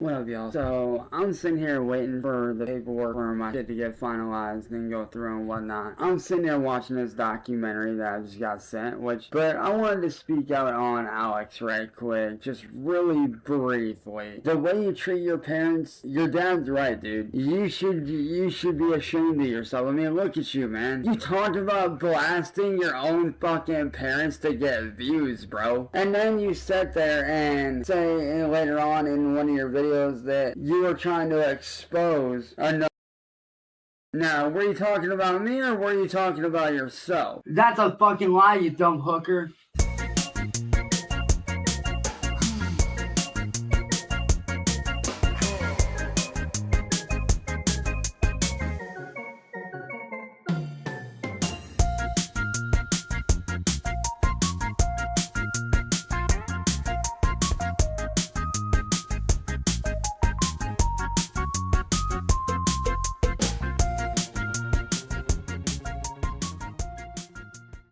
What up, y'all? So, I'm sitting here waiting for the paperwork for my shit to get finalized and go through and whatnot. I'm sitting there watching this documentary that I just got sent, but I wanted to speak out on Alex right quick, just really briefly. The way you treat your parents, your dad's right, dude. You should be ashamed of yourself. I mean, look at you, man. You talked about blasting your own fucking parents to get views, bro. And then you sit there and say later on in one of your videos that you were trying to expose another. Now, were you talking about me or were you talking about yourself? That's a fucking lie, you dumb hooker.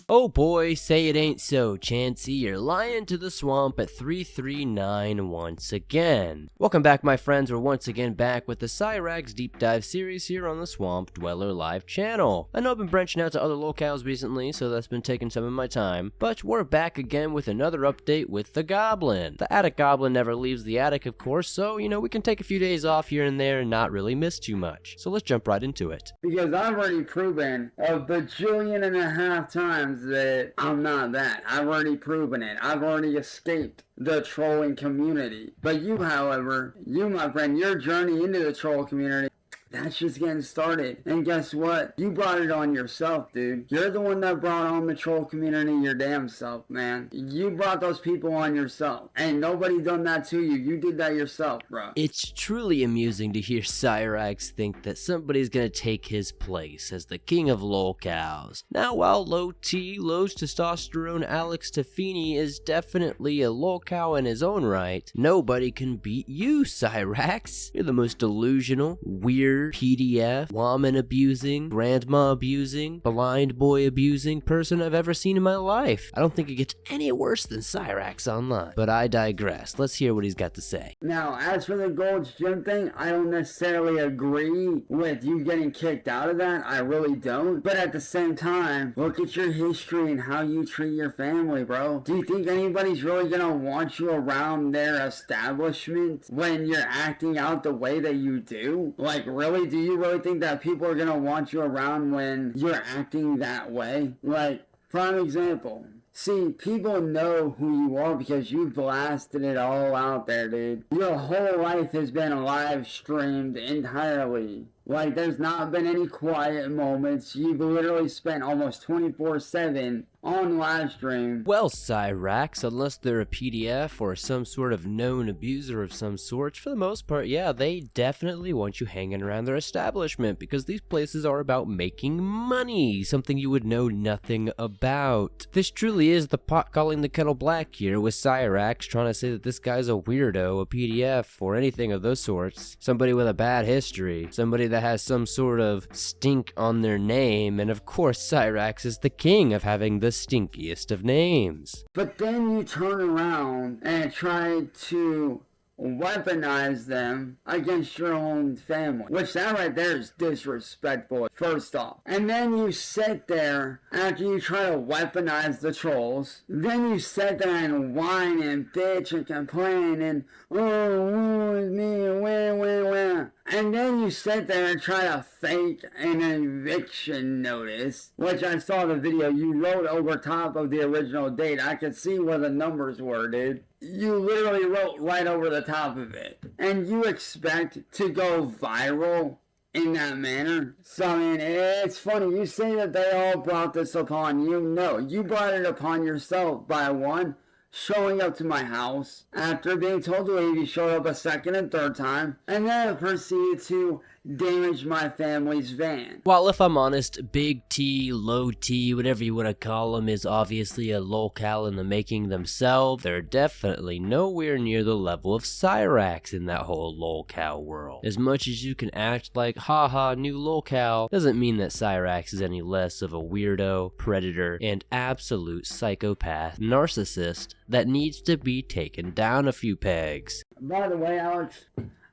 Oh boy, say it ain't so, Chancey. You're lying to the swamp at 339 once again. Welcome back, my friends. We're once again back with the Cyraxx Deep Dive series here on the Swamp Dweller Live channel. I know I've been branching out to other locales recently, so that's been taking some of my time, but we're back again with another update with the Goblin. The attic goblin never leaves the attic, of course, so, we can take a few days off here and there and not really miss too much. So let's jump right into it. Because I've already proven a bajillion and a half times that I'm not that. I've already proven it. I've already escaped the trolling community. But you, however, my friend, your journey into the troll community, that's just getting started. And guess what? You brought it on yourself, dude. You're the one that brought on the troll community your damn self, man. You brought those people on yourself. Ain't nobody done that to you. You did that yourself, bro. It's truly amusing to hear Cyraxx think that somebody's gonna take his place as the king of lolcows. Now, while low T, low testosterone Alex Tafini is definitely a lolcow in his own right, nobody can beat you, Cyraxx. You're the most delusional, weird, PDF, woman abusing, grandma abusing, blind boy abusing person I've ever seen in my life. I don't think it gets any worse than Cyraxx online. But I digress. Let's hear what he's got to say. Now, as for the Gold's Gym thing, I don't necessarily agree with you getting kicked out of that. I really don't. But at the same time, look at your history and how you treat your family, bro. Do you think anybody's really gonna want you around their establishment when you're acting out the way that you do? Like, really? Do you really think that people are gonna want you around when you're acting that way? Like, prime example. See, people know who you are because you blasted it all out there, dude. Your whole life has been live streamed entirely. Like, there's not been any quiet moments. You've literally spent almost 24/7 on live stream. Well, Cyraxx, unless they're a PDF or some sort of known abuser of some sort, for the most part, yeah, they definitely want you hanging around their establishment because these places are about making money, something you would know nothing about. This truly is the pot calling the kettle black here, with Cyraxx trying to say that this guy's a weirdo, a PDF, or anything of those sorts. Somebody with a bad history, somebody that has some sort of stink on their name, and of course Cyraxx is the king of having the stinkiest of names. But then you turn around and try to weaponize them against your own family, which that right there is disrespectful, first off. And then you sit there after you try to weaponize the trolls, then you sit there and whine and bitch and complain and it's me, wah. And then you sit there and try to fake an eviction notice, which I saw the video you wrote over top of the original date. I could see where the numbers were, dude. You literally wrote right over the top of it. And you expect to go viral in that manner? So, I mean, it's funny. You say that they all brought this upon you. No, you brought it upon yourself by one, showing up to my house after being told to leave. You showed up a second and third time, and then proceeded to damage my family's van. Well, if I'm honest, Big T, Low T, whatever you want to call them, is obviously a lolcow in the making themselves. They're definitely nowhere near the level of Cyraxx in that whole lolcow world. As much as you can act like, haha, new lolcow, doesn't mean that Cyraxx is any less of a weirdo, predator, and absolute psychopath narcissist that needs to be taken down a few pegs. By the way, Alex,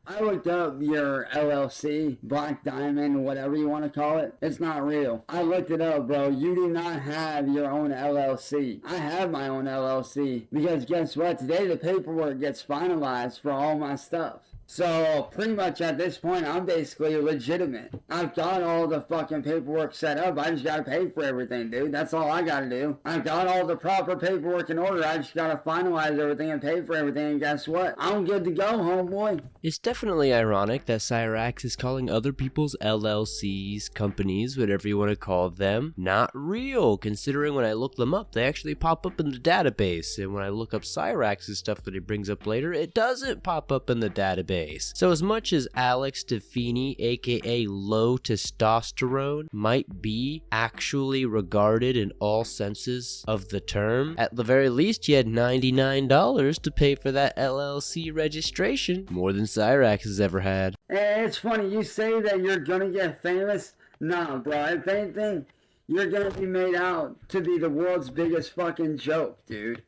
I looked up your LLC, Black Diamond, whatever you want to call it. It's not real. I looked it up, bro. You do not have your own LLC. I have my own LLC because guess what? Today the paperwork gets finalized for all my stuff. So pretty much at this point, I'm basically legitimate. I've got all the fucking paperwork set up. I just gotta pay for everything, dude. That's all I gotta do. I've got all the proper paperwork in order. I just gotta finalize everything and pay for everything. And guess what? I'm good to go, homeboy. It's definitely ironic that Cyraxx is calling other people's LLCs, companies, whatever you want to call them, not real, considering when I look them up, they actually pop up in the database. And when I look up Cyraxx's stuff that he brings up later, it doesn't pop up in the database. So as much as Alex Defini, aka low testosterone, might be actually regarded in all senses of the term, at the very least he had $99 to pay for that LLC registration, more than Cyraxx has ever had. Hey, it's funny, you say that you're gonna get famous. Nah, bro, if anything, you're gonna be made out to be the world's biggest fucking joke, dude.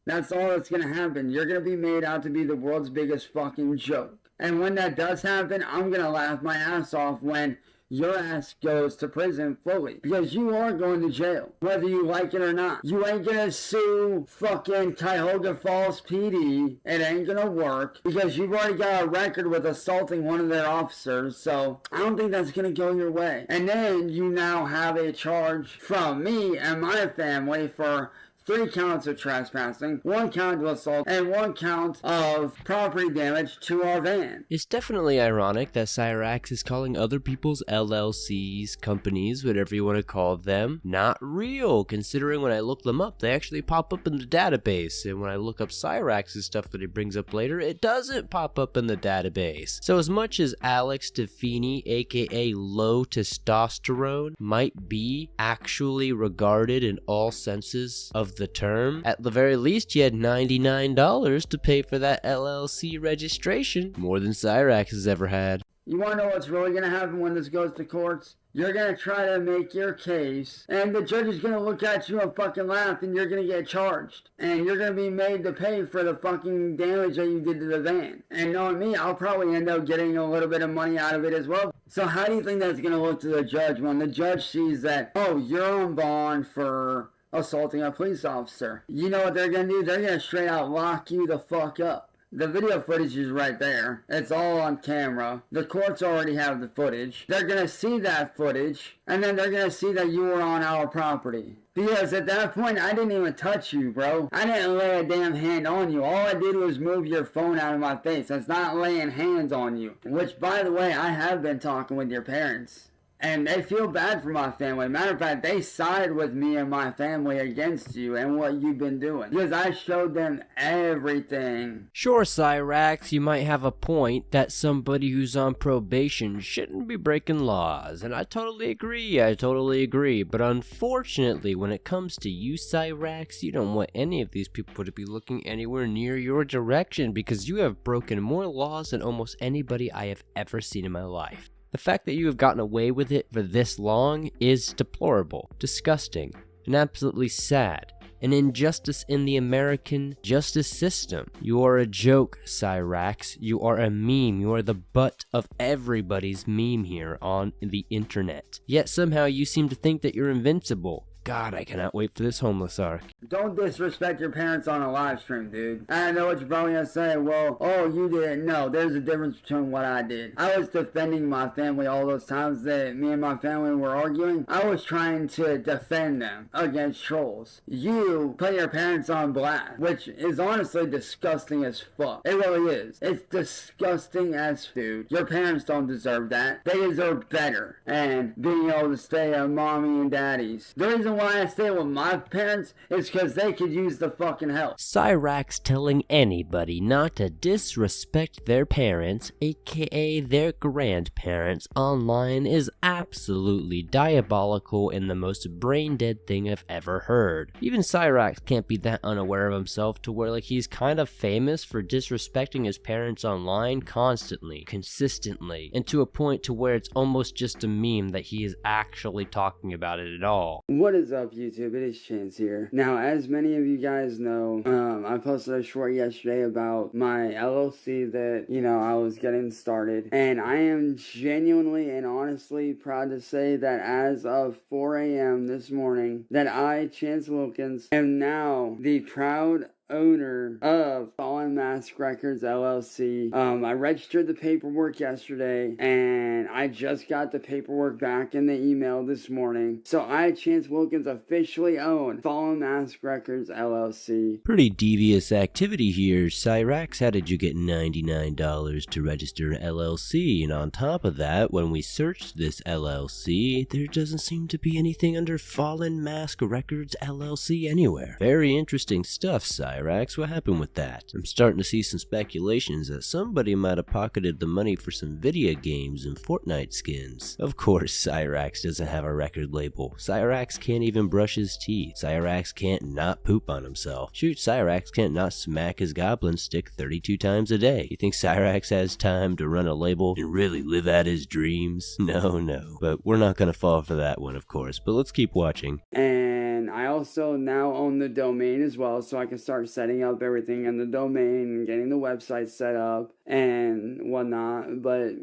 That's all that's gonna happen. You're gonna be made out to be the world's biggest fucking joke. And when that does happen, I'm gonna laugh my ass off when your ass goes to prison fully. Because you are going to jail, whether you like it or not. You ain't gonna sue fucking Cuyahoga Falls PD. It ain't gonna work because you've already got a record with assaulting one of their officers. So I don't think that's gonna go your way. And then you now have a charge from me and my family for 3 counts of trespassing, 1 count of assault, and 1 count of property damage to our van. It's definitely ironic that Cyraxx is calling other people's LLCs, companies, whatever you want to call them, not real, considering when I look them up, they actually pop up in the database. And when I look up Cyraxx's stuff that he brings up later, it doesn't pop up in the database. So as much as Alex Defini, aka low testosterone, might be actually regarded in all senses of the term, at the very least he had $99 to pay for that LLC registration, more than Cyraxx has ever had. You wanna know what's really gonna happen when this goes to courts? You're gonna try to make your case, and the judge is gonna look at you and fucking laugh, and you're gonna get charged. And you're gonna be made to pay for the fucking damage that you did to the van. And knowing me, I'll probably end up getting a little bit of money out of it as well. So how do you think that's gonna look to the judge when the judge sees that, oh, you're on bond for assaulting a police officer? You know what they're gonna do? They're gonna straight out lock you the fuck up. The video footage is right there. It's all on camera. The courts already have the footage. They're gonna see that footage, and then they're gonna see that you were on our property. Because at that point, I didn't even touch you, bro. I didn't lay a damn hand on you. All I did was move your phone out of my face. That's not laying hands on you. Which, by the way, I have been talking with your parents. And they feel bad for my family. Matter of fact, they side with me and my family against you and what you've been doing. Because I showed them everything. Sure, Cyraxx, you might have a point that somebody who's on probation shouldn't be breaking laws. And I totally agree. But unfortunately, when it comes to you, Cyraxx, you don't want any of these people to be looking anywhere near your direction because you have broken more laws than almost anybody I have ever seen in my life. The fact that you have gotten away with it for this long is deplorable, disgusting, and absolutely sad. An injustice in the American justice system. You are a joke, Cyraxx. You are a meme. You are the butt of everybody's meme here on the internet. Yet somehow you seem to think that you're invincible. God, I cannot wait for this homeless arc. Don't disrespect your parents on a live stream, dude. I know what you're probably gonna say. Well, oh, you didn't know. There's a difference between what I did. I was defending my family all those times that me and my family were arguing. I was trying to defend them against trolls. You put your parents on blast, which is honestly disgusting as fuck. It really is. It's disgusting as dude. Your parents don't deserve that. They deserve better. And being able to stay at mommy and daddy's. The reason why I stay with my parents is because they could use the fucking help. Cyraxx telling anybody not to disrespect their parents, aka their grandparents, online is absolutely diabolical and the most brain-dead thing I've ever heard. Even Cyraxx can't be that unaware of himself to where like he's kind of famous for disrespecting his parents online constantly, consistently, and to a point to where it's almost just a meme that he is actually talking about it at all. What is up, YouTube? It is Chance here. Now, as many of you guys know, I posted a short yesterday about my LLC that, I was getting started. And I am genuinely and honestly proud to say that as of 4 a.m. this morning, that I, Chance Wilkins, am now the proud owner of Fallen Mask Records LLC. I registered the paperwork yesterday, and I just got the paperwork back in the email this morning. So I, Chance Wilkins, officially own Fallen Mask Records LLC. Pretty devious activity here, Cyraxx. How did you get $99 to register an LLC? And on top of that, when we searched this LLC, there doesn't seem to be anything under Fallen Mask Records LLC anywhere. Very interesting stuff, Cyraxx. What happened with that? I'm starting to see some speculations that somebody might have pocketed the money for some video games and Fortnite skins. Of course, Cyraxx doesn't have a record label. Cyraxx can't even brush his teeth. Cyraxx can't not poop on himself. Shoot, Cyraxx can't not smack his goblin stick 32 times a day. You think Cyraxx has time to run a label and really live out his dreams? No. But we're not gonna fall for that one, of course. But let's keep watching. And I also now own the domain as well, so I can start setting up everything in the domain and getting the website set up and whatnot. But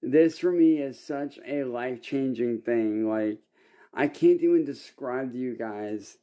this for me is such a life-changing thing. Like, I can't even describe to you guys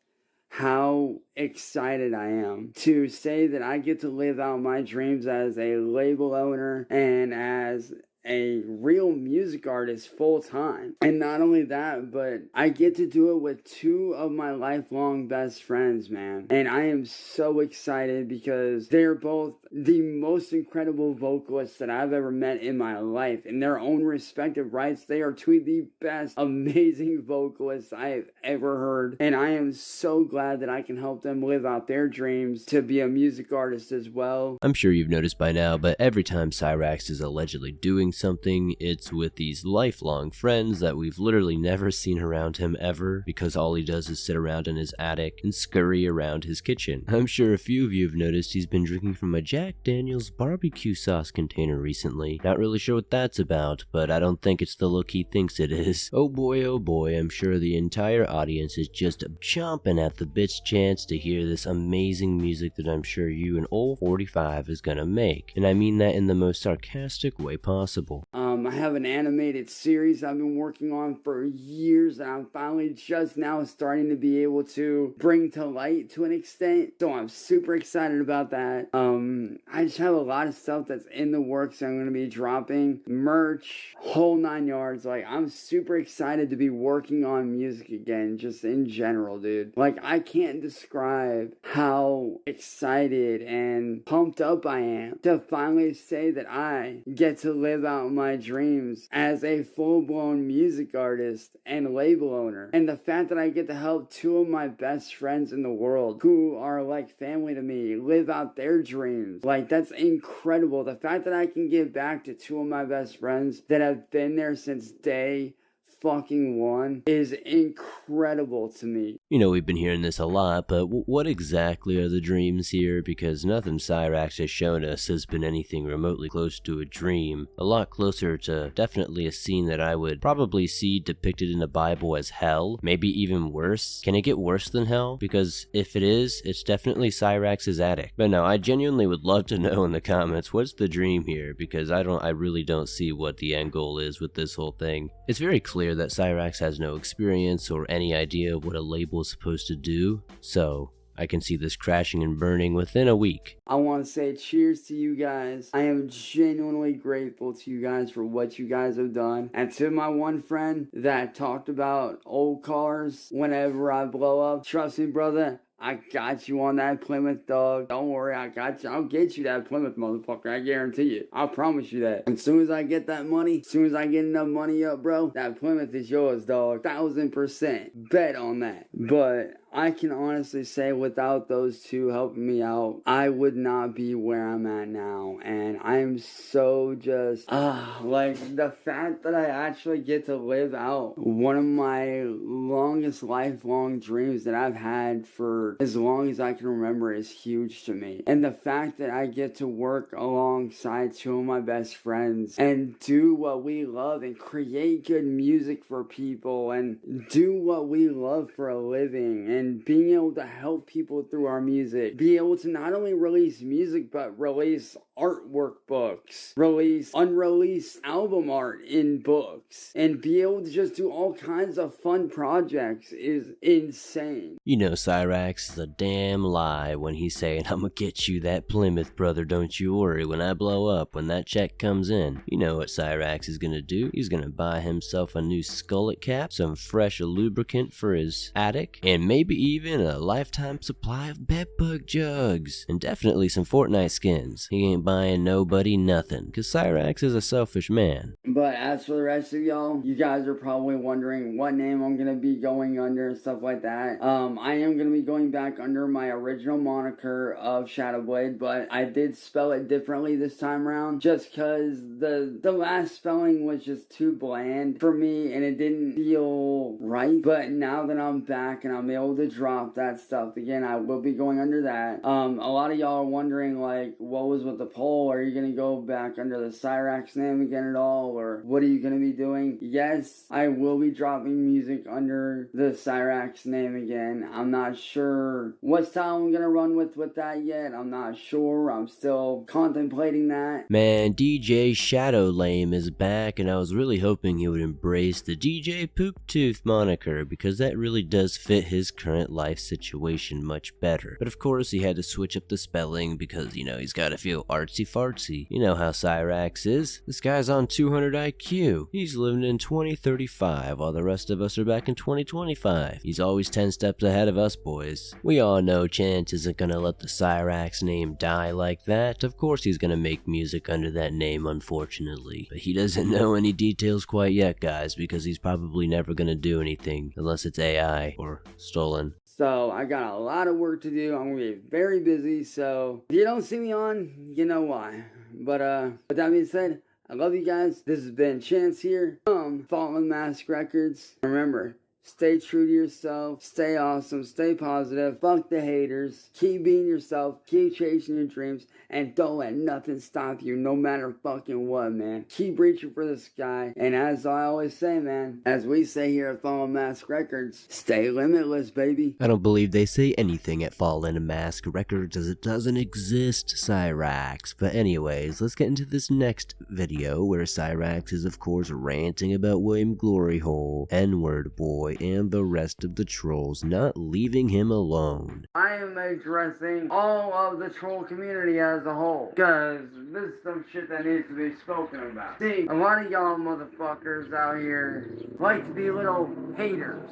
how excited I am to say that I get to live out my dreams as a label owner and as a real music artist full time. And not only that, but I get to do it with two of my lifelong best friends, man. And I am so excited because they're both the most incredible vocalists that I've ever met in my life. In their own respective rights, they are two of the best amazing vocalists I have ever heard. And I am so glad that I can help them live out their dreams to be a music artist as well. I'm sure you've noticed by now, but every time Cyraxx is allegedly doing something, it's with these lifelong friends that we've literally never seen around him ever, because all he does is sit around in his attic and scurry around his kitchen. I'm sure a few of you have noticed he's been drinking from a Jack Daniel's barbecue sauce container recently. Not really sure what that's about, but I don't think it's the look he thinks it is. Oh boy, I'm sure the entire audience is just chomping at the bit's chance to hear this amazing music that I'm sure you and old 45 is gonna make. And I mean that in the most sarcastic way possible. I have an animated series I've been working on for years, and I'm finally just now starting to be able to bring to light to an extent. So I'm super excited about that. I just have a lot of stuff that's in the works. I'm going to be dropping merch, whole 9 yards. Like, I'm super excited to be working on music again, just in general, dude. Like, I can't describe how excited and pumped up I am to finally say that I get to live out my dreams as a full-blown music artist and label owner. And the fact that I get to help two of my best friends in the world, who are like family to me, live out their dreams. Like, that's incredible. The fact that I can give back to two of my best friends that have been there since day fucking one is incredible to me. We've been hearing this a lot, but what exactly are the dreams here? Because nothing Cyraxx has shown us has been anything remotely close to a dream. A lot closer to definitely a scene that I would probably see depicted in the Bible as hell. Maybe even worse. Can it get worse than hell? Because if it is, it's definitely Cyraxx's attic. But no, I genuinely would love to know in the comments, what's the dream here? Because I really don't see what the end goal is with this whole thing. It's very clear that Cyraxx has no experience or any idea of what a label is supposed to do, so I can see this crashing and burning within a week. I want to say cheers to you guys. I am genuinely grateful to you guys for what you guys have done. And to my one friend that talked about old cars whenever I blow up, trust me, brother, I got you on that Plymouth, dog. Don't worry, I got you. I'll get you that Plymouth, motherfucker. I guarantee you. I promise you that. As soon as I get that money, as soon as I get enough money up, bro, that Plymouth is yours, dog. 1000%. Bet on that. But I can honestly say without those two helping me out, I would not be where I'm at now. And I am so just, like the fact that I actually get to live out one of my longest lifelong dreams that I've had for as long as I can remember is huge to me. And the fact that I get to work alongside two of my best friends and do what we love and create good music for people and do what we love for a living and being able to help people through our music, be able to not only release music but release artwork books, release unreleased album art in books, and be able to just do all kinds of fun projects is insane. You know Cyraxx is a damn lie when he's saying, "I'ma get you that Plymouth, brother, don't you worry, when I blow up, when that check comes in." You know what Cyraxx is gonna do? He's gonna buy himself a new skullet cap, some fresh lubricant for his attic, and maybe even a lifetime supply of bedbug jugs, and definitely some Fortnite skins. He ain't buying nobody nothing, cause Cyraxx is a selfish man. But as for the rest of y'all, you guys are probably wondering what name I'm gonna be going under and stuff like that. I am gonna be going back under my original moniker of Shadowblade, but I did spell it differently this time around, just cause the last spelling was just too bland for me and it didn't feel right. But now that I'm back and I'm able to drop that stuff again, I will be going under that. A lot of y'all are wondering, like, what was with the poll? Are you gonna go back under the Cyraxx name again at all, or what are you gonna be doing? Yes, I will be dropping music under the Cyraxx name again. I'm not sure what style I'm gonna run with that yet. I'm not sure. I'm still contemplating that. Man, DJ Shadow Lame is back, and I was really hoping he would embrace the DJ Poop Tooth moniker, because that really does fit his current life situation much better. But of course, he had to switch up the spelling because, you know, he's gotta feel artsy fartsy. You know how Cyraxx is. This guy's on 200 IQ. He's living in 2035 while the rest of us are back in 2025. He's always 10 steps ahead of us boys. We all know Chance isn't gonna let the Cyraxx name die like that. Of course he's gonna make music under that name, unfortunately. But he doesn't know any details quite yet, guys, because he's probably never gonna do anything unless it's AI or stolen. So I got a lot of work to do. I'm gonna be very busy, so if you don't see me on, you know why. But with that being said, I love you guys. This has been Chance here from Fallen Mask Records. Remember, stay true to yourself, stay awesome, stay positive, fuck the haters, keep being yourself, keep chasing your dreams, and don't let nothing stop you, no matter fucking what, man. Keep reaching for the sky, and as I always say, man, as we say here at Fallen Mask Records, stay limitless, baby. I don't believe they say anything at Fallen Mask Records as it doesn't exist, Cyraxx. But anyways, let's get into this next video where Cyraxx is of course ranting about William Gloryhole, N-word boy, and the rest of the trolls not leaving him alone. I am addressing all of the troll community as a whole, because this is some shit that needs to be spoken about. See, a lot of y'all motherfuckers out here like to be little haters.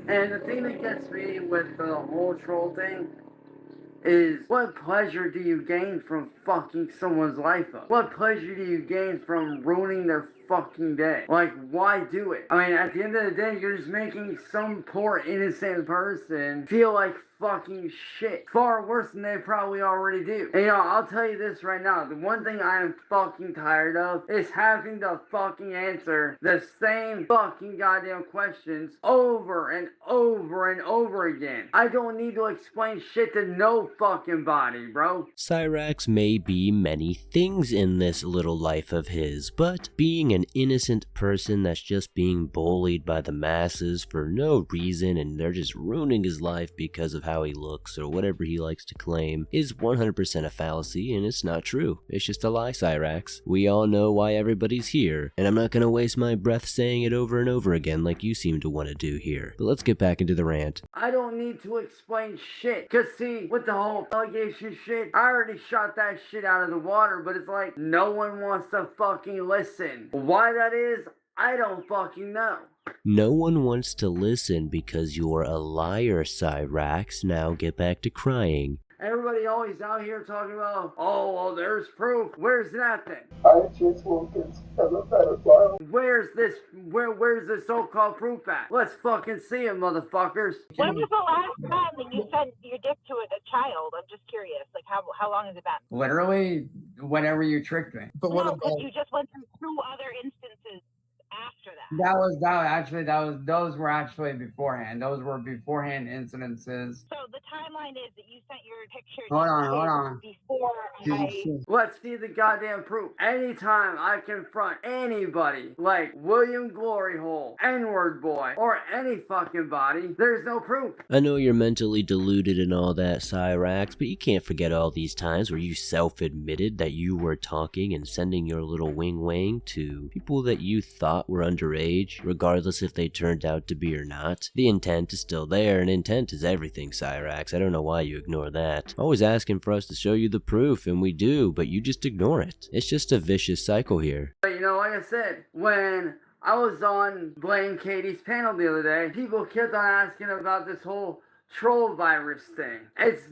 And the thing that gets me with the whole troll thing is, what pleasure do you gain from fucking someone's life up? What pleasure do you gain from ruining their fucking day? Like, why do it? I mean, at the end of the day, you're just making some poor innocent person feel like fucking shit. Far worse than they probably already do. And you know, I'll tell you this right now. The one thing I am fucking tired of is having to fucking answer the same fucking goddamn questions over and over and over again. I don't need to explain shit to no fucking body, bro. Cyraxx may be many things in this little life of his, but being an innocent person that's just being bullied by the masses for no reason and they're just ruining his life because of how he looks or whatever he likes to claim is 100% a fallacy, and it's not true. It's just a lie, Cyraxx. We all know why everybody's here, and I'm not gonna waste my breath saying it over and over again like you seem to want to do here. But let's get back into the rant. I don't need to explain shit, cause see, with the whole allegation shit, I already shot that shit out of the water, but it's like, no one wants to fucking listen. Why that is, I don't fucking know. No one wants to listen because you're a liar, Cyraxx. Now get back to crying. Everybody always out here talking about, oh, well, there's proof. Where's that then? I just woke in a pedophile. Where's this so-called proof at? Let's fucking see it, motherfuckers. When was the last time that you sent your dick to a child? I'm just curious. Like, how long has it been? Literally, whenever you tricked me. But what about... you just went through 2 other instances after that. Those were actually beforehand. Those were beforehand incidences. So the timeline is that you sent your picture Hold on. before Let's see the goddamn proof. Anytime I confront anybody like William Gloryhole, N-word boy, or any fucking body, there's no proof. I know you're mentally deluded and all that, Cyraxx, but you can't forget all these times where you self-admitted that you were talking and sending your little wing-wang to people that you thought were underage, regardless if they turned out to be or not. The intent is still there, and intent is everything, Cyraxx. I don't know why you ignore that. Always asking for us to show you the proof, and we do, but you just ignore it. It's just a vicious cycle here. But you know, like I said, when I was on Blame Katie's panel the other day, people kept on asking about this whole troll virus thing. It's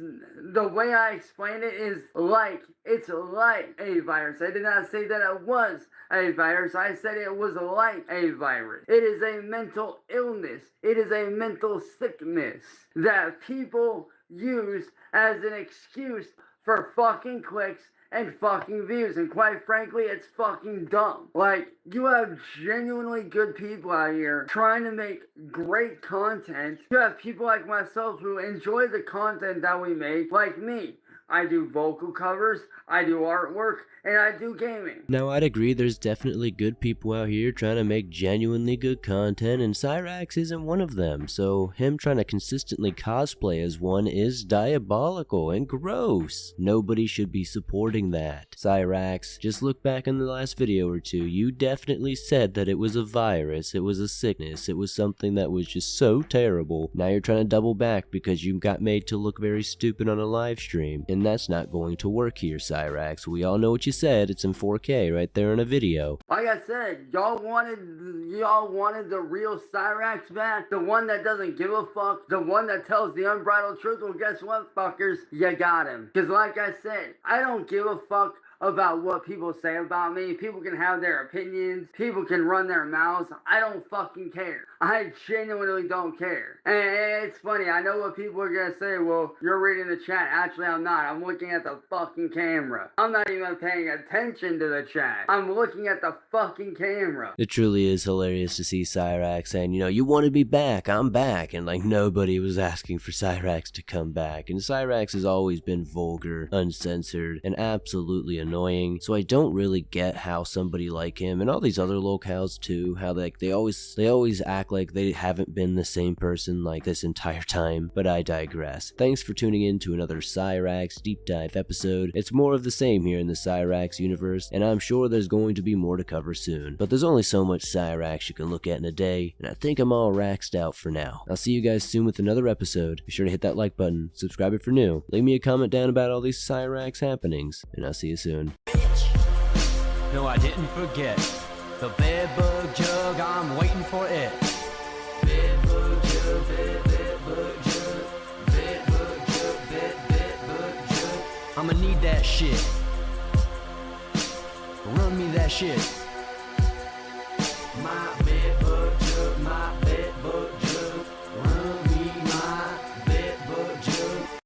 the way I explained it is like it's like a virus. I did not say that it was a virus. I said it was like a virus. It is a mental illness. It is a mental sickness that people use as an excuse for fucking clicks and fucking views, and quite frankly, it's fucking dumb. Like, you have genuinely good people out here trying to make great content. You have people like myself who enjoy the content that we make, like me. I do vocal covers, I do artwork, and I do gaming. Now, I'd agree there's definitely good people out here trying to make genuinely good content, and Cyraxx isn't one of them, so him trying to consistently cosplay as one is diabolical and gross. Nobody should be supporting that. Cyraxx, just look back in the last video or two, you definitely said that it was a virus, it was a sickness, it was something that was just so terrible. Now you're trying to double back because you got made to look very stupid on a live stream, and that's not going to work here, Cyraxx. We all know what you said. It's in 4K right there in a video. Like I said, y'all wanted the real Cyraxx back, the one that doesn't give a fuck, the one that tells the unbridled truth. Well, guess what, fuckers? You got him. Because like I said, I don't give a fuck about what people say about me. People can have their opinions. People can run their mouths. I don't fucking care. I genuinely don't care. And it's funny, I know what people are gonna say, well, you're reading the chat. Actually, I'm not. I'm looking at the fucking camera. I'm not even paying attention to the chat. I'm looking at the fucking camera. It truly is hilarious to see Cyraxx saying, you know, you wanted me back, I'm back. And like nobody was asking for Cyraxx to come back. And Cyraxx has always been vulgar, uncensored, and absolutely annoying. So I don't really get how somebody like him and all these other Lolcows too, how like they always act like they haven't been the same person like this entire time, but I digress. Thanks for tuning in to another Cyraxx deep dive episode. It's more of the same here in the Cyraxx universe, and I'm sure there's going to be more to cover soon. But there's only so much Cyraxx you can look at in a day, and I think I'm all raxed out for now. I'll see you guys soon with another episode. Be sure to hit that like button, subscribe if you're new, leave me a comment down about all these Cyraxx happenings, and I'll see you soon. No, I didn't forget the bedbug jug, I'm waiting for it. Bedbug jug, bedbug jug, bedbug jug, bedbug jug. I'ma need that shit. Run me that shit.